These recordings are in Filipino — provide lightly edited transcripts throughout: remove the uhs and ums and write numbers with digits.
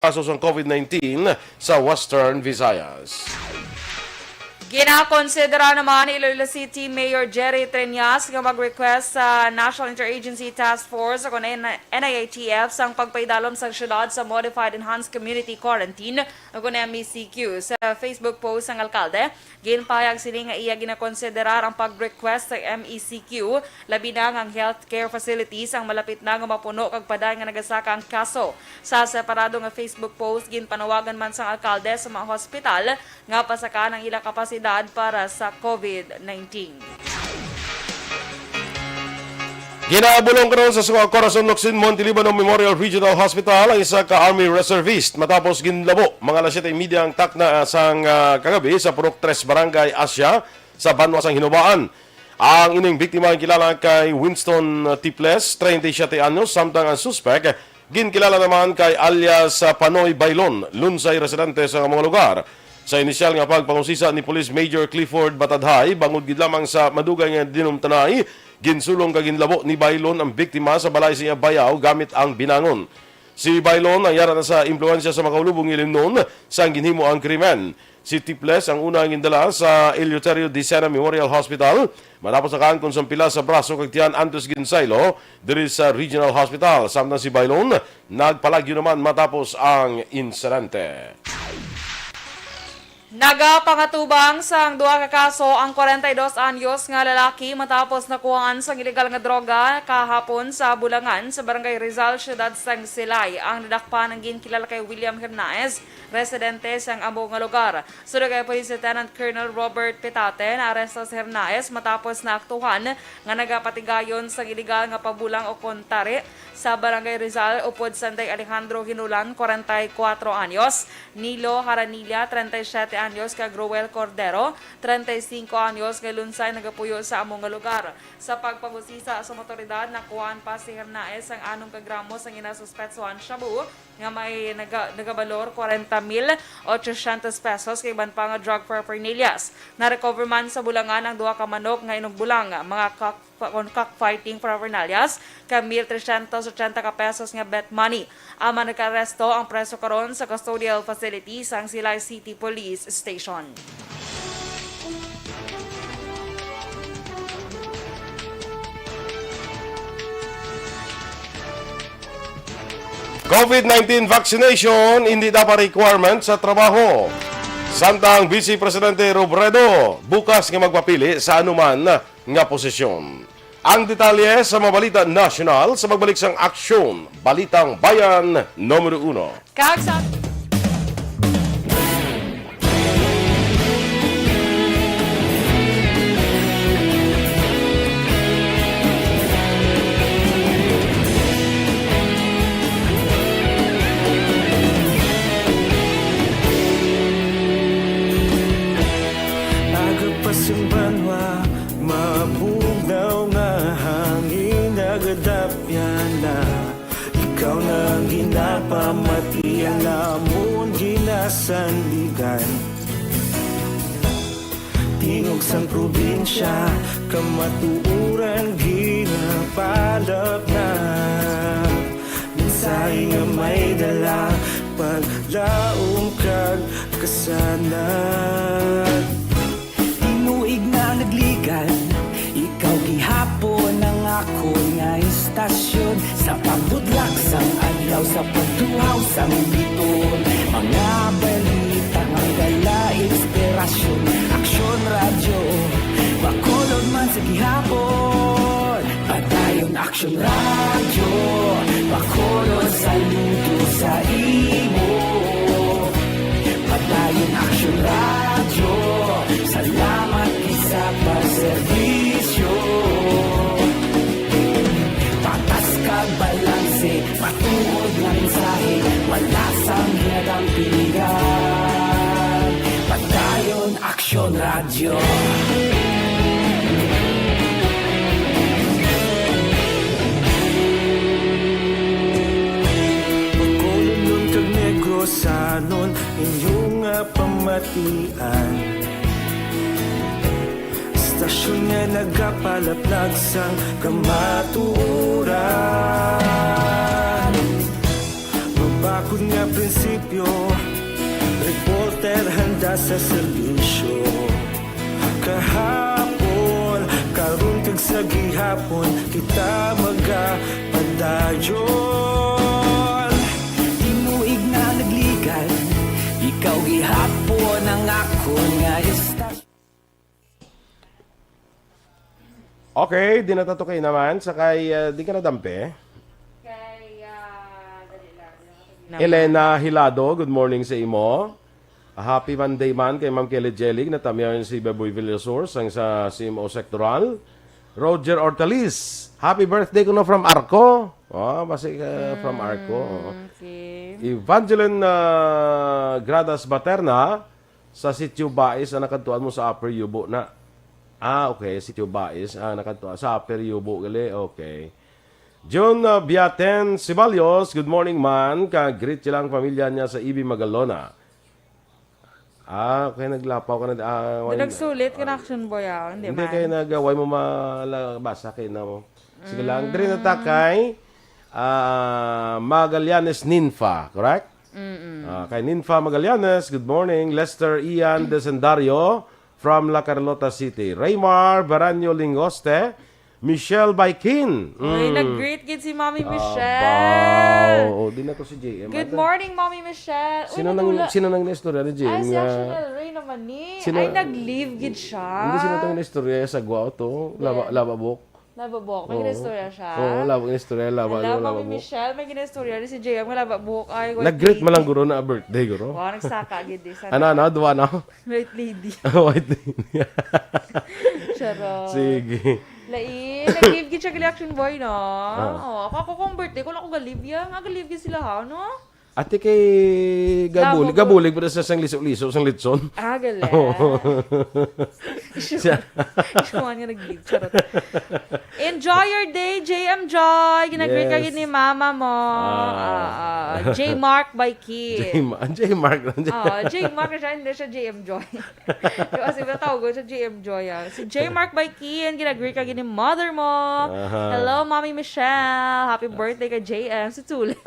kaso sa COVID-19 sa Western Visayas. Ginakonsidera naman ni Iloilo City Mayor Jerry Triñas nga mag-request sa National Interagency Task Force o NIATF sang pagpaidalom sa syudad sa Modified Enhanced Community Quarantine o MECQ. Sa Facebook post ng alkalde, ginpahayag sini nga iya ginakonsiderar ang pag-request sa MECQ labi na ang healthcare facilities ang malapit na nga mapuno kag paday nga nagasaka ang kaso. Sa separado nga Facebook post, ginpanawagan man sang alkalde sa mga hospital nga pasakan ang ilang kapasidad para sa COVID-19. Ginabulong karon sa Corazon Locsin Montelibano Memorial Regional Hospital ang isa ka Army Reservist matapos ginlabo mga alas 7:30 ang takna sang kagabi sa Purok 3 Barangay Asya sa Banwas ang Hinubaan. Ang ining biktima ang kilala kay Winston Tiples, 37 anyos, samtang ang suspect ginkilala naman kay alias Panoy Bailon, lunsay residente sa mga lugar. Sa inisyal nga pagpangusisa ni Police Major Clifford Batadhay, bangod gid lamang sa madugay nga dinumtanay, ginsulong kag ginlabo ni Bailon ang biktima sa balay sa bayaw gamit ang binangon. Si Bailon ang yara na sa impluensya sa makaulubong ilimnon sa ginhimo ang krimen. Si Tiples ang una ang indala sa Eleuterio de Sena Memorial Hospital matapos nakaangkon sa pila sa braso kag tiyan antes ginsaylo diri sa Regional Hospital. Samtang si Bailon nagpalagyo naman matapos ang insidente. Nagapangatubang sang duha ka kaso ang 42 anyos nga lalaki matapos nakuhaan sa ilegal nga droga kahapon sa Bulangan sa Barangay Rizal, Syudad sang Silay. Ang nadakpan ang ginkilala kay William Hernaez, residente sang amo nga lugar. Sudod kay Police Lieutenant Colonel Robert Petate na aresto si Hernaez matapos naaktuhan nga nagapatigayon sa ilegal nga pabulang o kontari sa Barangay Rizal upod Sanday Alejandro Hinulan, 44 anyos, Nilo Haranilla, 37 anyos, kag Roel Cordero, 35 anyos, nga lunsay nagapuyo sa among nga lugar. Sa pagpabusisa sa motoridad, nakuhaan pa si Hernaez ang anong kagramos ang inasuspetsuhan shabu nga may nagabalor 40,800 pesos kay iban pa nga drug paraphernalia. Na-recover man sa Bulangan ang duha ka manok nga inugbulang mga cockfighting paraphernalia ka 1,380 ka pesos nga bet money. Ama nagka-aresto ang preso karon sa custodial facilities ang Silay City Police Station. COVID-19 vaccination hindi dapat requirement sa trabaho. Samtang Vice Presidente Robredo bukas nga magpapili sa anuman nga posisyon. Ang detalye sa mga balita national sa magbalik sang Aksyon, Balitang Bayan, Numero 1. Agapasumbanwa, mabugnaw nga hangin nagadapyan na. Ikaw na ang ginapamatian namon ginasandigan. Tingog sang probinsya, kamatuuran ginapalap na. Minsay nga may dala, paglaong kag kasanan. Tinuig na nagligan, ikaw gihapon ang ako nga istasyon. Sa pagbutlak sang adlaw, sa pagduhaw sang biton. Mga balita nga dala inspirasyon. Aksyon radyo, bakulod man sa gihapon. Padayon Aksyon radyo, bakulod sa luto sa imo. Padayon Aksyon radyo, salamat isa pa servisyo. Patas kag balanse, matuod na mensahe, wala sang hinadang piligan. Padayon Aksyon radyo. Pagkulong kag negrosanon, inyong pamatian. Stasyon nga nagapalaplag sang kamaturan. Babak Hakot nga prinsipyo, reporter handa sa serbisyo. Kahapon, karon kag sa gihapon, kita magapadayon. Timuig na nagligan, ikaw gihapon ang ako nga istasyon. Okay, di natatukoy naman. Sakay, di ka nadampi. Kay, dali lang. Elena Hilado, good morning sa imo. Happy Monday man kay Ma'am Kelly Jelly na tamiyan si Baboy Villasor sang sa CMO Sectoral. Roger Ortalis, happy birthday ko no from Arco. Oh, basi from Arco. Oh. Okay. Evangeline Gradas Baterna sa Sitio Bais na nakadtuan mo sa Upper Yubo na. Okay, Sitio Bais nakadtuan sa Upper Yubo gali. Okay. John Biaten Sibalios, good morning man. Ka-greet silang pamilya niya sa Ibi Magalona. Okay, naglapaw ka na. Nagsulit ka na action boy hindi Hindi man. kayo nagaway mo malabasa kayo na mo. Sige lang. Diri na takay. Magallanes Ninfa, correct? Kay Ninfa Magallanes, good morning. Lester Ian Desendario from La Carlota City. Raymar Baranyo Lingoste. Michelle Baikin. Uy, nag-greet gid si Mommy Michelle. Wow. Di na to si JM. Good morning, Mommy Michelle. Uy, Sino nang istorya ni JM? Ay, si Action Ray naman ni. Ay, nag-leave gid siya. Hindi sino tong istorya sa Guao to. Lababok. Lababok. May ginistorya siya. Oo, labang istorya. Hello, Mommy Lababok. Michelle. May ginistorya rin si JM. May lababok. Ay, Nag-greet mo lang guro na birthday guro. Wow, nagsaka gid di. Ano, duwa na? White lady. White lady. Charot. Sige. Lain, nag-leave gid siya gali action boy, no? Oh, ako kung birthday ko lang ako gali yan. Gali gid sila ha, no? Ate kay gabulig. Gabulig pa sa sang liso-liso, sang litson. Gali. Isuman nga nag-leave. Charot. Enjoy your day, JM Joy. Ginag-greet ka gid ni mama mo. J. Mark by Kid. J. Mark. J. Mark siya, hindi siya JM Joy. Kasi matawag ko siya JM Joy. Si J. Mark by Kid, ginag-greet ka gid ni mother mo. Hello, Mommy Michelle. Happy birthday kay JM. Si Tule.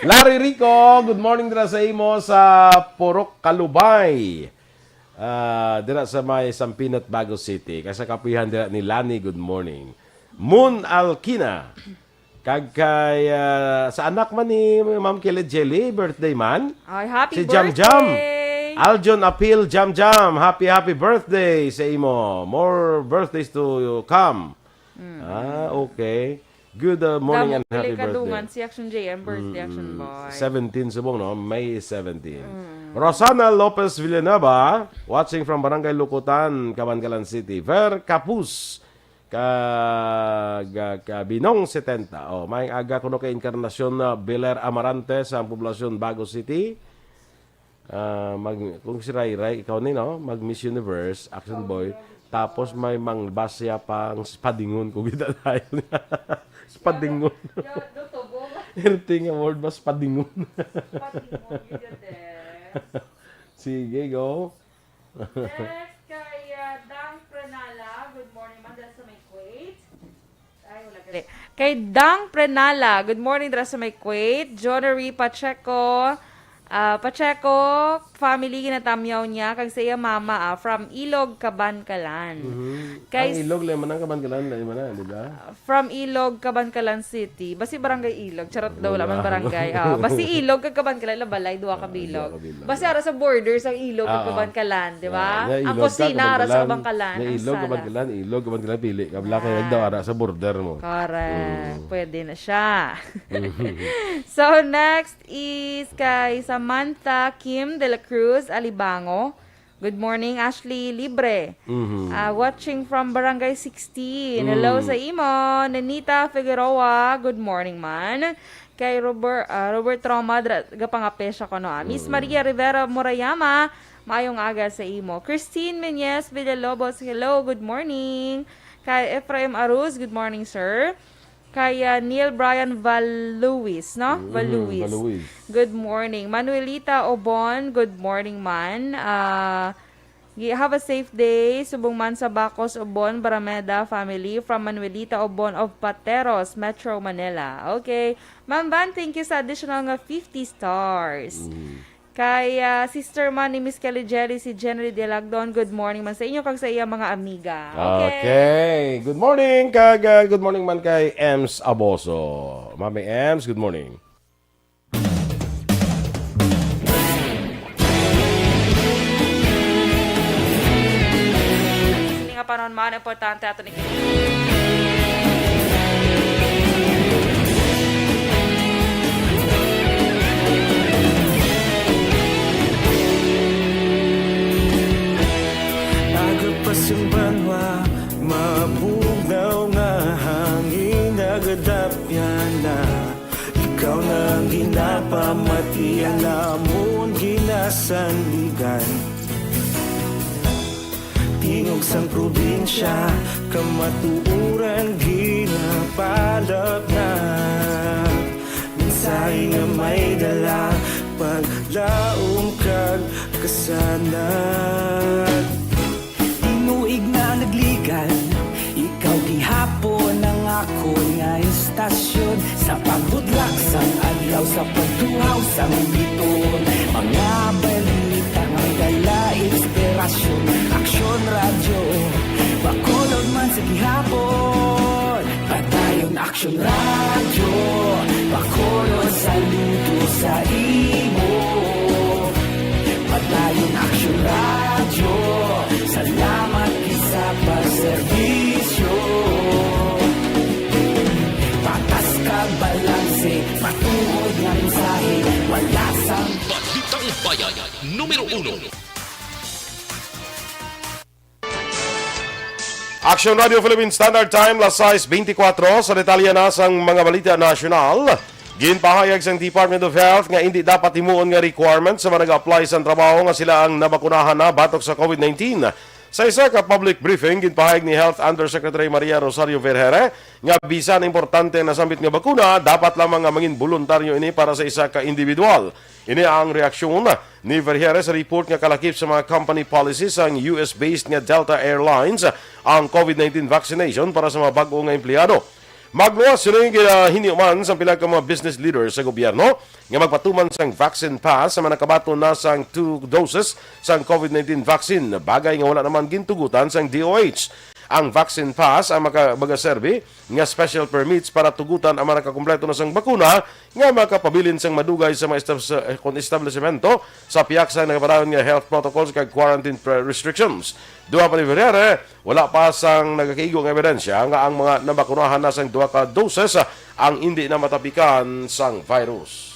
Larry Rico, good morning dira sa imo sa Purok Kalubay. Dira sa may Sampinat, Bago City. Kasi kapihan dira ni Lani, good morning. Moon Alkina. Kay sa anak man ni Ma'am Kelly Jelly, birthday man. Ay, happy Si birthday. Jam Jam. Aljon Apil Jam Jam. Happy birthday sa imo. More birthdays to come. Okay. Good morning and happy birthday. Si Action JM, birthday Action Boy. 17 subong, no? May 17. Rosana Lopez Villanueva, watching from Barangay Lukutan, Cabancalan City. Ver Capus, Binong 70. Oh, may aga kuno kay Encarnacion na Beler Amarante sa poblasyon Bago City. Kung si Ray Ray, ikaw ni, no? Mag Miss Universe, Action Boy. Tapos may mangbasya pang spadingon kung kita tayo. Spadingon. Everything award ba spadingon? Sige, go. Next, kay Dang Prenala. Good morning, man. Dahil sa may Kuwait. Ay, wala gali. Kay Dang Prenala. Good morning, dahil sa may Kuwait. Jonery Pacheco. Pacheco, family ginatamyaw niya kag sa iya mama from Ilog, Cabancalan. Ang Ilog, Leman ang Cabancalan, Leman di ba? From Ilog, Cabancalan City. Basi barangay Ilog. Charot daw laman barangay. Basi Ilog kag Cabancalan, labalay, duwa ka bilog. Basi ara sa borders ang Ilog kag Cabancalan, di ba? Ang kusina ara sa Cabancalan. Ilog, Cabancalan, Ilog, Cabancalan, pili. Kabla kayo daw ara sa border mo. Correct. Pwede na siya. So, next is kay Samantha Kim de la Cruz, Alibango. Good morning, Ashley Libre. Watching from Barangay 16. Hello sa imo. Nenita Figueroa, good morning man. Kay Robert Troma, gapangape siya ko no. Miss Maria Rivera Murayama, maayong aga sa imo. Christine Menyes Villalobos, hello, good morning. Kay Ephraim Aruz, good morning sir. Kay Neil Brian Valuis, no? Valuis. Good morning. Manuelita Obon, good morning man. Have a safe day. Subong man sa Bacos, Obon, Barameda family from Manuelita Obon of Pateros, Metro Manila. Okay. Ma'am Van, thank you sa additional nga 50 stars. Kay sister man ni Miss Kelly Jerry, si Jenny De Lagdon, good morning man sa inyo kag sa iya mga amiga. Okay. Good morning, good morning man kay Ems Aboso. Mami Ems, good morning. Nga panon man, importante ato ni Agapasang banwa, mabugaw nga hangin agadapyan na. Ikaw nang ginapamatian namon ginasanligan. Tingog sang probinsya, kamatuuran ginapalap na. Minsay nga may dala, paglaong kag kasanat. Inuig na nagligan, ikaw gihapon ang ako nga istasyon. Sa pagbudlak sang adlaw, sa pagtuhaw sang biton. Mga balita nga dala inspirasyon. Aksyon radyo, bakulod man sa gihapon. Patayon aksyon radyo, bakulod saludo sa imo. Patayon aksyon radyo, salamat sa pagserbisyo. Patas ka balanse, patuod ng mensahe, wala sang Balitang Bayan, Numero 1. Aksyon Radio Philippine Standard Time, las 6:24 sa detalye na sang mga balita nasyonal. Ginpahayag sang Department of Health nga hindi dapat himuon nga requirement sa mga nag-apply sa trabaho nga sila ang nabakunahan na batok sa COVID-19. Sa isa ka public briefing, ginpahayag ni Health Undersecretary Maria Rosario Vergere nga bisan importante na sambit nga bakuna, dapat lamang nga mangin voluntaryo ini para sa isa ka individual. Ini ang reaksyon ni Vergere sa report nga kalakip sa mga company policies ang US-based nga Delta Airlines ang COVID-19 vaccination para sa mga bago nga empleyado. Magluwas sila yung hiniuman sa pila ka mga business leaders sa gobyerno nga magpatuman sang vaccine pass sa mga nakabato na sang 2 doses sang COVID-19 vaccine. Bagay nga wala naman gintugutan sang DOH. Ang vaccine pass ang magaserbi nga special permits para tugutan ang mga nakakumpleto na sang bakuna nga makapabilin sang madugay sa mga establishmento sa piyak sa nagapadayon nga health protocols kag quarantine restrictions. Duha pa ni Vergere, wala pa sang nagakaigong ebidensya nga ang mga nabakunahan na sang 2 ka doses ang hindi na matapikan sang virus.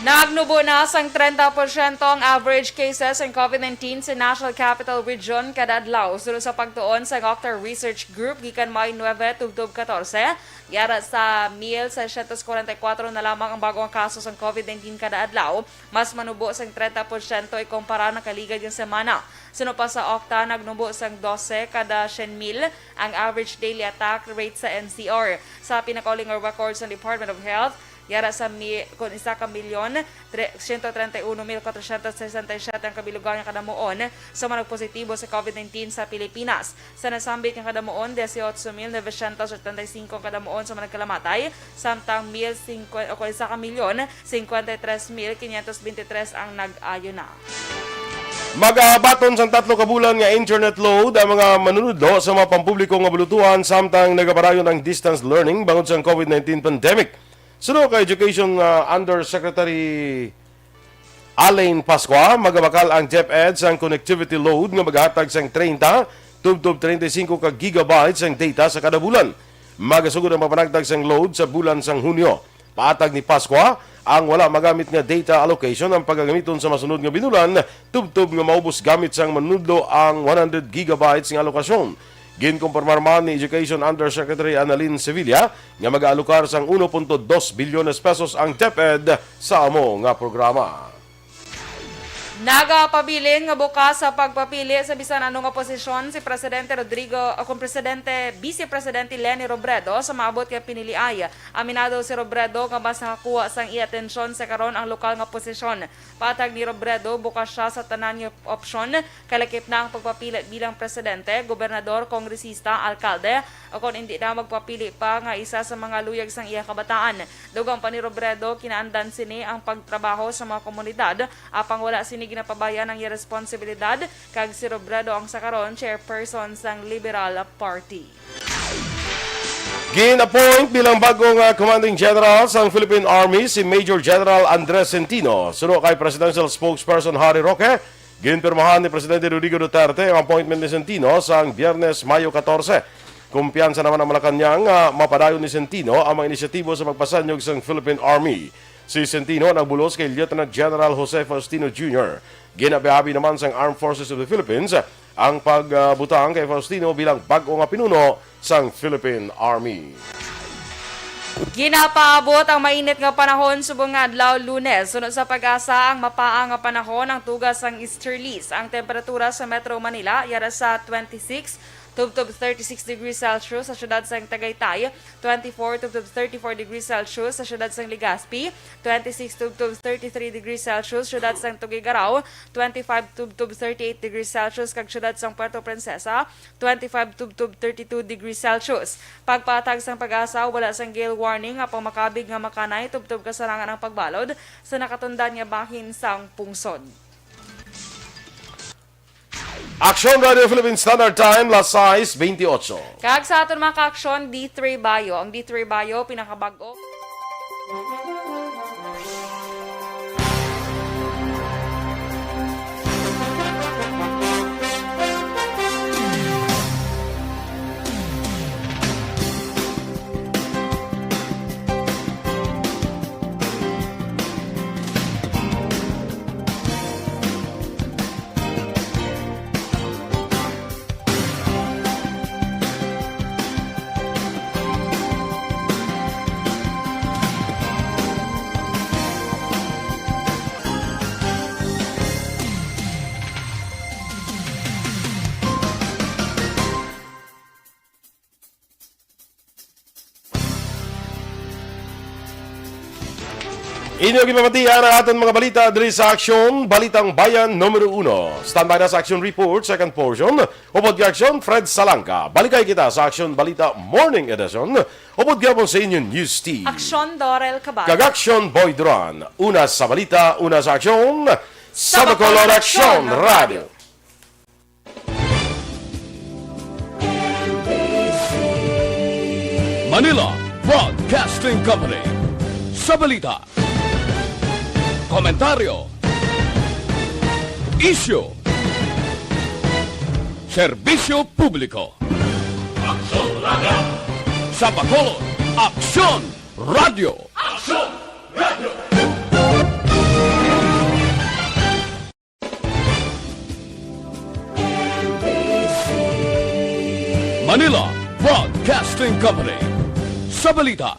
Nagnubo na sang 30% ang average cases ng COVID-19 sa National Capital Region kada adlaw. Sunod sa pagtuon sa Octar Research Group gikan May 9 tubtob 14, yara sa 1,644 na lamang ang bagong kaso ng COVID-19 kada adlaw. Mas manubo sang 30% ikumpara na kaligad yung semana. Sunod pa sa Octa, nagnubo sang 12 kada 100,000 ang average daily attack rate sa NCR. Sa pinakauling records ng Department of Health, yara sa kung 1,131,467 ang kabilugan ng kadamuon sa mga nagpositibo sa COVID-19 sa Pilipinas. Sa nasambit ng kadamuon, 18,975 ang kadamuon sa mga nagkalamatay, samtang 1,53,523 ang nag-ayo na. Magabaton sa 3 ka bulan nga internet load ang mga manunudlo sa mga pampubliko nga bulutuhan samtang nagapadayon ang distance learning bangod sa COVID-19 pandemic. Sunod ka Education Undersecretary Alain Pascua, magabakal ang DepEd sang connectivity load nga maghatag sang 30 tubtob 35 ka gigabytes ang data sa kada bulan. Magasugod ang mapanagtag sang load sa bulan sang Hunyo. Paatag ni Pascua, ang wala magamit nga data allocation ang pagagamiton sa masunod nga binulan, tubtob nga maubos gamit sang manudlo ang 100 gigabytes nga alokasyon. Ginkumpirmar man ni Education Undersecretary Annalyn Sevilla nga mag-aalokar sang 1.2 bilyones pesos ang DepEd sa amo nga programa. Nagapabilin nga bukas sa pagpapili sa bisan anong nga posisyon si Presidente Vice Presidente Leni Robredo sa maabot kay piniliay. Aminado si Robredo nga mas nakakuha sang i-atensyon sa karon ang lokal nga posisyon. Patag ni Robredo, bukas siya sa tanan nga opsyon, kalakip na ang pagpapili bilang presidente, gobernador, kongresista, alkalde, o kung hindi na magpapili pa nga isa sa mga luyag sang iya kabataan. Dugang pa ni Robredo, kinaandan sini ang pagtrabaho sa mga komunidad, apang wala sini ginapabayan ang iya responsibilidad, kag si Robredo ang sakaron chairperson sang Liberal Party. Gin-appoint bilang bagong commanding general sa Philippine Army si Major General Andres Centino. Suno kay Presidential Spokesperson Harry Roque, ginpirmahan ni Presidente Rodrigo Duterte ang appointment ni Centino sa Biyernes, Mayo 14. Kumpiyansa naman ang Malacanang mapadayon ni Centino ang mga inisyatibo sa pagpasanyog sa Philippine Army. Si Centino nagbulos kay Lieutenant General Jose Faustino Jr. Ginabihabi naman sa Armed Forces of the Philippines ang pagbutang kay Faustino bilang bago nga pinuno sa Philippine Army. Ginapaabot ang mainit nga panahon subong nga adlaw Lunes. Sunod sa pag-asa ang mapaang nga panahon ang tugas sang easterlies. Ang temperatura sa Metro Manila yara sa 26 tubtob 36 degrees Celsius sa syudad sang Tagaytay, 24 tubtob 34 degrees Celsius sa syudad sang Legazpi, 26 tubtob 33 degrees Celsius syudad sang Tuguegarao, 25 tubtob 38 degrees Celsius kag syudad sang Puerto Princesa, 25 tubtob 32 degrees Celsius. Pagpatag sang pag-asa, wala sang gale warning nga pamakabig nga makanay tubtob kasarangan ang pagbalod sa nakatundan nga bahin sang pungsod. Aksyon Radio Philippine Standard Time, las 6:28. Kag sa aton mga ka-aksyon, D3 Bayo. Ang D3 Bayo, pinakabago. Inyo gipamatian ang aton mga balita diri sa Aksyon, Balitang Bayan Numero 1. Standby na sa Aksyon Report, second portion. Upod ka Aksyon, Fred Salangka. Balikay kita sa Aksyon Balita Morning Edition. Upod ka po sa inyong news team. Aksyon Dorel Kabayan. Kag Aksyon Boy Duran. Una sa balita, una sa Aksyon. Sa Bacolod Aksyon Radio. Manila Broadcasting Company. Sa balita, komentaryo, issue, serbisyo publiko. Aksyon Radio. Sa Bacolod, Aksyon Radio. Aksyon Radio. Manila Broadcasting Company. Sa balita,